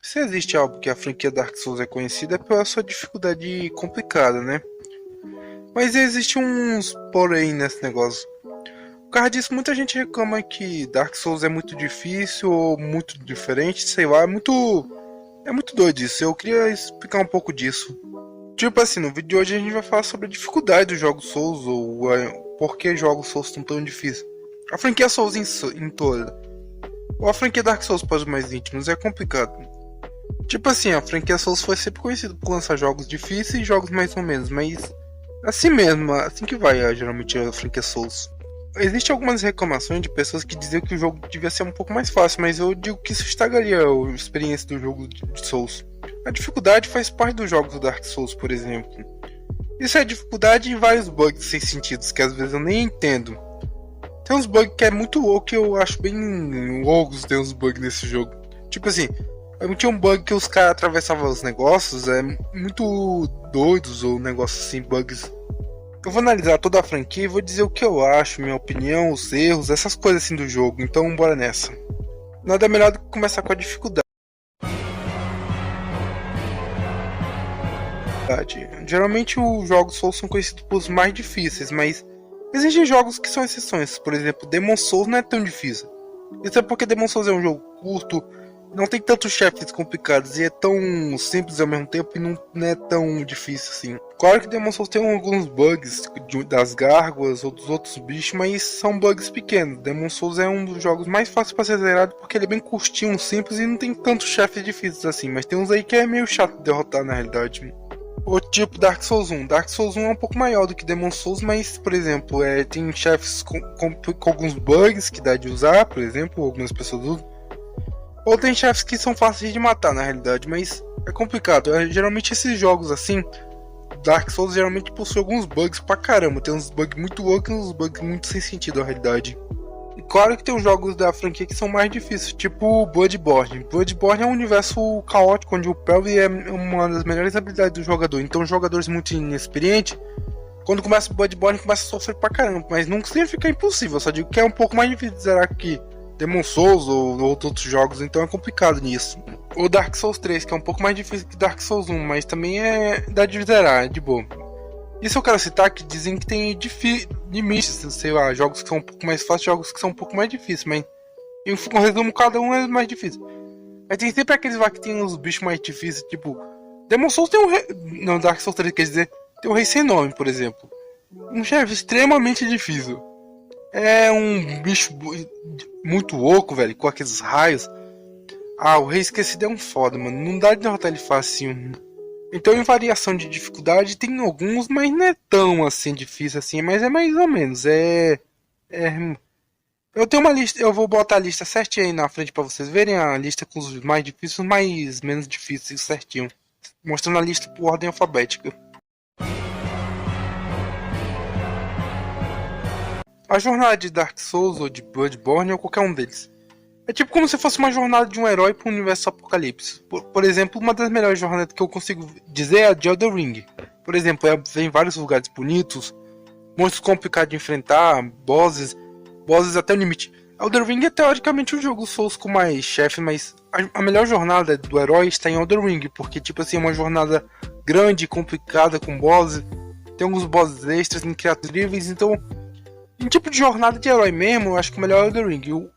Se existe algo que a franquia Dark Souls é conhecida é pela sua dificuldade complicada, né? Mas existe uns porém nesse negócio. Por causa disso, muita gente reclama que Dark Souls é muito difícil ou muito diferente, sei lá, é muito doido isso. Eu queria explicar um pouco disso. Tipo assim, no vídeo de hoje a gente vai falar sobre a dificuldade dos jogos Souls ou por que jogos Souls são tão difíceis. A franquia Souls em toda, ou a franquia Dark Souls para os mais íntimos, é complicado. Tipo assim, a franquia Souls foi sempre conhecida por lançar jogos difíceis e jogos mais ou menos, mas assim mesmo, assim que vai geralmente a franquia Souls. Existem algumas reclamações de pessoas que diziam que o jogo devia ser um pouco mais fácil, mas eu digo que isso estragaria a experiência do jogo de Souls. A dificuldade faz parte dos jogos do Dark Souls, por exemplo. Isso é dificuldade e vários bugs sem sentido, que às vezes eu nem entendo. Tem uns bugs que é muito louco que eu acho bem loucos, tem uns bugs nesse jogo. Tipo assim, tinha um bug que os caras atravessavam os negócios, muito doidos ou negócios assim, bugs. Eu vou analisar toda a franquia e vou dizer o que eu acho, minha opinião, os erros, essas coisas assim do jogo, então bora nessa. Nada melhor do que começar com a dificuldade. Geralmente os jogos Souls são conhecidos por os mais difíceis, mas existem jogos que são exceções. Por exemplo, Demon Souls não é tão difícil. Isso é porque Demon Souls é um jogo curto, não tem tantos chefes complicados e é tão simples ao mesmo tempo e não é tão difícil assim. Claro que Demon Souls tem alguns bugs das gárgulas ou dos outros bichos, mas são bugs pequenos. Demon Souls é um dos jogos mais fáceis para ser zerado porque ele é bem curtinho, simples e não tem tantos chefes difíceis assim. Mas tem uns aí que é meio chato de derrotar na realidade. O tipo Dark Souls 1. Dark Souls 1 é um pouco maior do que Demon Souls, mas, por exemplo, tem chefes com alguns bugs que dá de usar, por exemplo, algumas pessoas usam. Ou tem chefes que são fáceis de matar na realidade, mas é complicado. Geralmente esses jogos assim, Dark Souls geralmente possui alguns bugs pra caramba. Tem uns bugs muito loucos e uns bugs muito sem sentido na realidade. E claro que tem os jogos da franquia que são mais difíceis, tipo Bloodborne. Bloodborne é um universo caótico onde o Parry é uma das melhores habilidades do jogador. Então jogadores muito inexperientes, quando começa o Bloodborne, começa a sofrer pra caramba. Mas não significa impossível, só digo que é um pouco mais difícil de zerar que Demon Souls ou outros jogos, então é complicado nisso. O Dark Souls 3, que é um pouco mais difícil que Dark Souls 1, mas também dá de zerar, é de boa. Isso eu quero citar que dizem que tem limites, sei lá, jogos que são um pouco mais fáceis, jogos que são um pouco mais difíceis, mas em um resumo, cada um é mais difícil. Mas tem sempre aqueles lá que tem os bichos mais difíceis, tipo, Demon Souls tem um rei. Não, Dark Souls 3 quer dizer, tem um rei sem nome, por exemplo. Um chefe extremamente difícil. É um bicho muito louco, velho, com aqueles raios. Ah, o rei esquecido é um foda, mano. Não dá de derrotar ele facinho. Então, em variação de dificuldade, tem alguns, mas não é tão assim difícil assim, mas é mais ou menos. Eu tenho uma lista, eu vou botar a lista certinha aí na frente pra vocês verem a lista com os mais difíceis e os mais menos difíceis certinho. Mostrando a lista por ordem alfabética. A jornada de Dark Souls ou de Bloodborne ou qualquer um deles. É tipo como se fosse uma jornada de um herói para o universo apocalipse. Por exemplo, uma das melhores jornadas que eu consigo dizer é a de Elden Ring. Por exemplo, vem vários lugares bonitos, monstros complicados de enfrentar, bosses até o limite. Elden Ring é teoricamente um jogo Souls com mais chefe, mas a melhor jornada do herói está em Elden Ring, porque tipo assim, é uma jornada grande, complicada, com bosses, tem alguns bosses extras, incríveis, então em tipo de jornada de herói mesmo, eu acho que o melhor é o Elden Ring.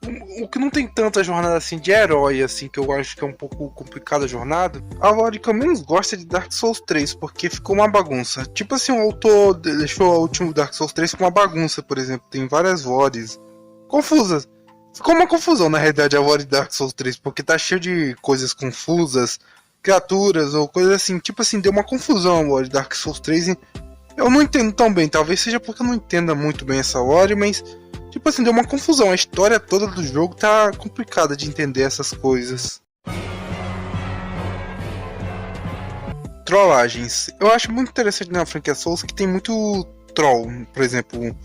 O que não tem tanta jornada assim de herói, assim, que eu acho que é um pouco complicada a jornada, a lore que eu menos gosto é de Dark Souls 3, porque ficou uma bagunça. Tipo assim, o autor deixou o último Dark Souls 3 com uma bagunça, por exemplo. Tem várias lores confusas. Ficou uma confusão, na realidade, a lore de Dark Souls 3, porque tá cheio de coisas confusas, criaturas ou coisas assim. Tipo assim, deu uma confusão a lore de Dark Souls 3 e eu não entendo tão bem, talvez seja porque eu não entenda muito bem essa lore, mas tipo assim, deu uma confusão. A história toda do jogo tá complicada de entender essas coisas. Trollagens. Eu acho muito interessante na franquia Souls que tem muito troll, por exemplo.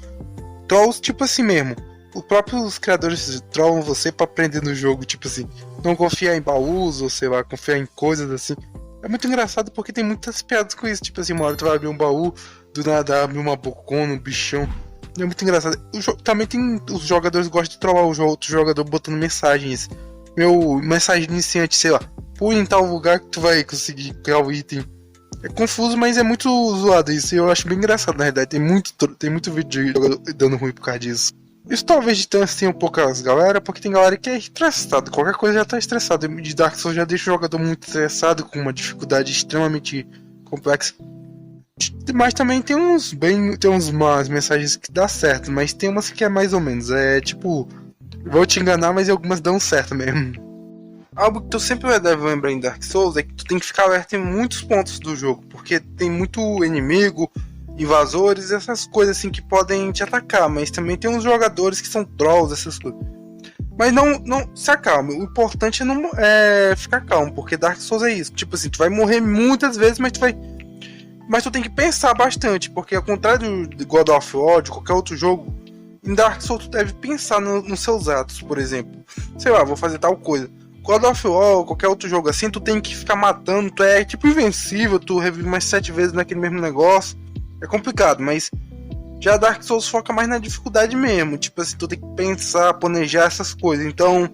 Trolls tipo assim mesmo. Os próprios criadores trollam você pra aprender no jogo, tipo assim, não confiar em baús ou sei lá, confiar em coisas assim. É muito engraçado porque tem muitas piadas com isso, tipo assim, uma hora tu vai abrir um baú, do nada abre uma bocona, um bichão. É muito engraçado. Também tem. Os jogadores gostam de trollar o outro jogador botando mensagens. Meu mensagem iniciante, sei lá. pula em tal lugar que tu vai conseguir criar o item. É confuso, mas é muito zoado isso. E eu acho bem engraçado, na verdade. Tem muito vídeo de jogador dando ruim por causa disso. Isso talvez distancie um pouco as galera, porque tem galera que é estressada. Qualquer coisa já tá estressada. De Dark Souls já deixa o jogador muito estressado, com uma dificuldade extremamente complexa. Mas também tem uns más mensagens que dá certo, mas tem umas que é mais ou menos. É tipo, vou te enganar, mas algumas dão certo mesmo. Algo que tu sempre deve lembrar em Dark Souls é que tu tem que ficar alerta em muitos pontos do jogo, porque tem muito inimigo, invasores, essas coisas assim que podem te atacar, mas também tem uns jogadores que são trolls, essas coisas. Mas não se acalme, o importante é ficar calmo, porque Dark Souls é isso. Tipo assim, tu vai morrer muitas vezes, mas tu tem que pensar bastante, porque ao contrário de God of War, de qualquer outro jogo, em Dark Souls tu deve pensar nos seus atos, por exemplo. Sei lá, vou fazer tal coisa. God of War, qualquer outro jogo assim, tu tem que ficar matando, tu é tipo invencível, tu revive mais 7 vezes naquele mesmo negócio. É complicado, mas já Dark Souls foca mais na dificuldade mesmo. Tipo assim, tu tem que pensar, planejar essas coisas. Então,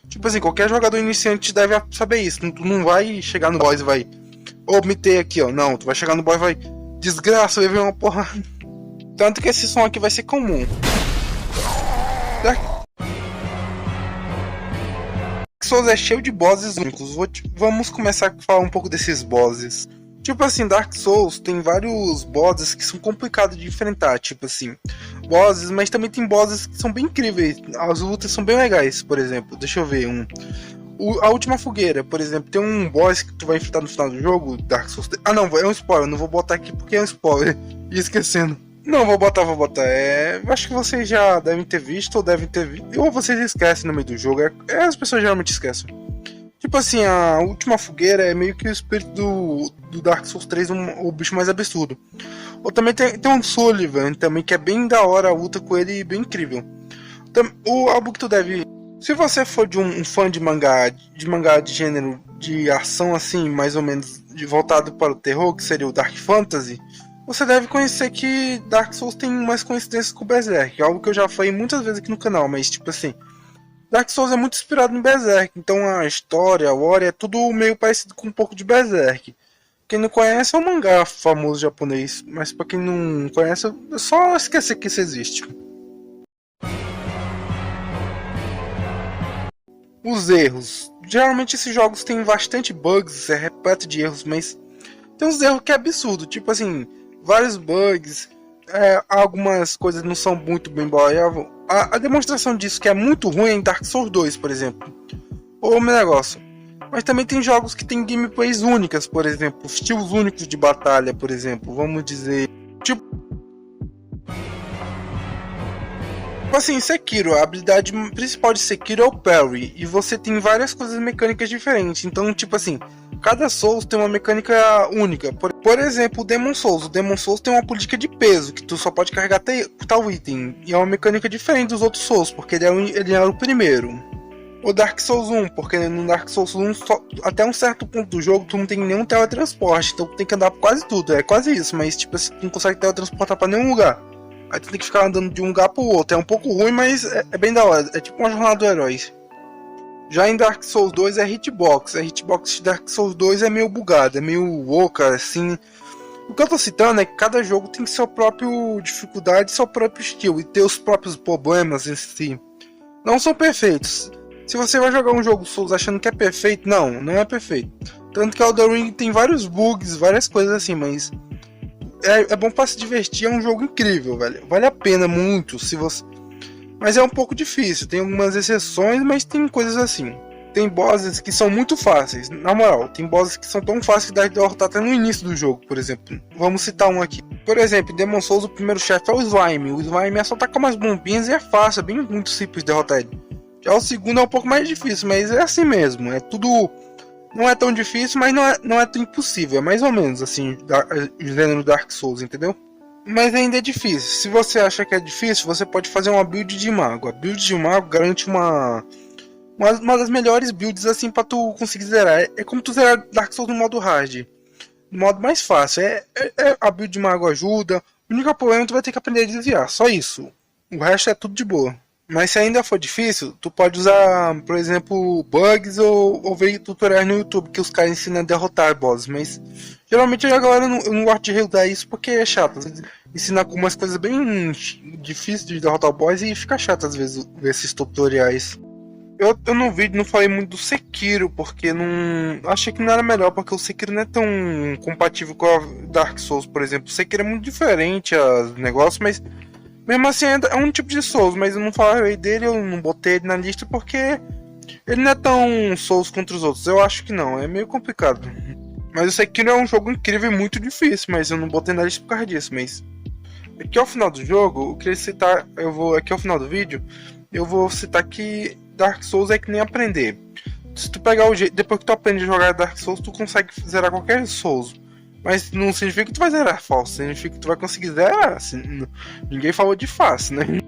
tipo assim, qualquer jogador iniciante deve saber isso. Tu não vai chegar no boss e vai obter aqui, ó. Não, tu vai chegar no boss e vai, desgraça, eu levei uma porrada. Tanto que esse som aqui vai ser comum. Dark Souls é cheio de bosses únicos. Vamos começar a falar um pouco desses bosses. Tipo assim, Dark Souls tem vários bosses que são complicados de enfrentar. Tipo assim, bosses, mas também tem bosses que são bem incríveis. As lutas são bem legais, por exemplo. Deixa eu ver a última fogueira, por exemplo, tem um boss que tu vai enfrentar no final do jogo, Dark Souls. Ah não, é um spoiler, não vou botar aqui porque é um spoiler. Ia esquecendo. Não, vou botar. Acho que vocês já devem ter visto, ou devem ter visto. Ou vocês esquecem no meio do jogo. As pessoas geralmente esquecem. Tipo assim, a última fogueira é meio que o espírito do Dark Souls 3, o bicho mais absurdo. Ou também tem um Sullivan, também, que é bem da hora a luta com ele, bem incrível. Algo que tu deve. Se você for de um fã de mangá de gênero de ação, assim, mais ou menos voltado para o terror, que seria o Dark Fantasy, você deve conhecer que Dark Souls tem mais coincidências com o Berserk, algo que eu já falei muitas vezes aqui no canal, mas tipo assim, Dark Souls é muito inspirado em Berserk, então a história, a lore é tudo meio parecido com um pouco de Berserk. Quem não conhece é um mangá famoso japonês, mas pra quem não conhece, é só esquecer que isso existe. Os erros. Geralmente esses jogos têm bastante bugs, é repleto de erros, mas tem uns erros que é absurdo, tipo assim, vários bugs, algumas coisas não são muito bem boiáveis. A demonstração disso que é muito ruim é em Dark Souls 2, por exemplo. Ou meu negócio. Mas também tem jogos que tem gameplays únicas, por exemplo, estilos únicos de batalha, por exemplo, vamos dizer. Tipo assim, Sekiro, a habilidade principal de Sekiro é o parry, e você tem várias coisas mecânicas diferentes, então tipo assim, cada Souls tem uma mecânica única. Por exemplo, o Demon Souls tem uma política de peso, que tu só pode carregar tal item, e é uma mecânica diferente dos outros Souls, porque ele é o primeiro. O Dark Souls 1, porque no Dark Souls 1, até um certo ponto do jogo, tu não tem nenhum teletransporte, então tu tem que andar por quase tudo, é quase isso, mas tipo assim, tu não consegue teletransportar pra nenhum lugar. Aí tu tem que ficar andando de um lugar pro outro. É um pouco ruim, mas é bem da hora. É tipo uma jornada do herói. Já em Dark Souls 2 é hitbox. A hitbox de Dark Souls 2 é meio bugada, é meio louca, assim. O que eu tô citando é que cada jogo tem sua própria dificuldade, seu próprio estilo, e ter os próprios problemas em si. Não são perfeitos. Se você vai jogar um jogo Souls achando que é perfeito, não é perfeito. Tanto que Elden Ring tem vários bugs, várias coisas assim, mas é bom pra se divertir, é um jogo incrível, velho. Vale a pena muito, se você... Mas é um pouco difícil, tem algumas exceções, mas tem coisas assim. Tem bosses que são muito fáceis, na moral, tem bosses que são tão fáceis de derrotar até no início do jogo, por exemplo. Vamos citar um aqui. Por exemplo, em Demon Souls, o primeiro chefe é o Slime. O Slime é só tacar umas bombinhas e é fácil, é bem muito simples de derrotar ele. Já o segundo é um pouco mais difícil, mas é assim mesmo, é tudo... Não é tão difícil, mas não é tão impossível. É mais ou menos assim, o gênero Dark Souls, entendeu? Mas ainda é difícil. Se você acha que é difícil, você pode fazer uma build de mago. A build de mago garante uma das melhores builds assim pra tu conseguir zerar. É como tu zerar Dark Souls no modo hard. No modo mais fácil. A build de mago ajuda. O único problema é que tu vai ter que aprender a desviar. Só isso. O resto é tudo de boa. Mas se ainda for difícil, tu pode usar, por exemplo, bugs ou ver tutoriais no YouTube que os caras ensinam a derrotar bosses. Mas geralmente a galera não gosta de reusar isso porque é chato. Ensinar com umas coisas bem difíceis de derrotar o boss e fica chato às vezes ver esses tutoriais. Eu no vídeo não falei muito do Sekiro, porque não. Achei que não era melhor, porque o Sekiro não é tão compatível com a Dark Souls, por exemplo. O Sekiro é muito diferente os negócios, mas mesmo assim é um tipo de Souls, mas eu não falei dele, eu não botei ele na lista porque ele não é tão Souls contra os outros. Eu acho que não, é meio complicado. Mas o Sekiro é um jogo incrível e muito difícil, mas eu não botei na lista por causa disso, mas. Aqui ao final do jogo, eu queria citar. Aqui ao final do vídeo, eu vou citar que Dark Souls é que nem aprender. Se tu pegar o jeito. Depois que tu aprende a jogar Dark Souls, tu consegue zerar qualquer Souls. Mas não significa que tu vai zerar fácil, significa que tu vai conseguir zerar. Assim, ninguém falou de fácil, né?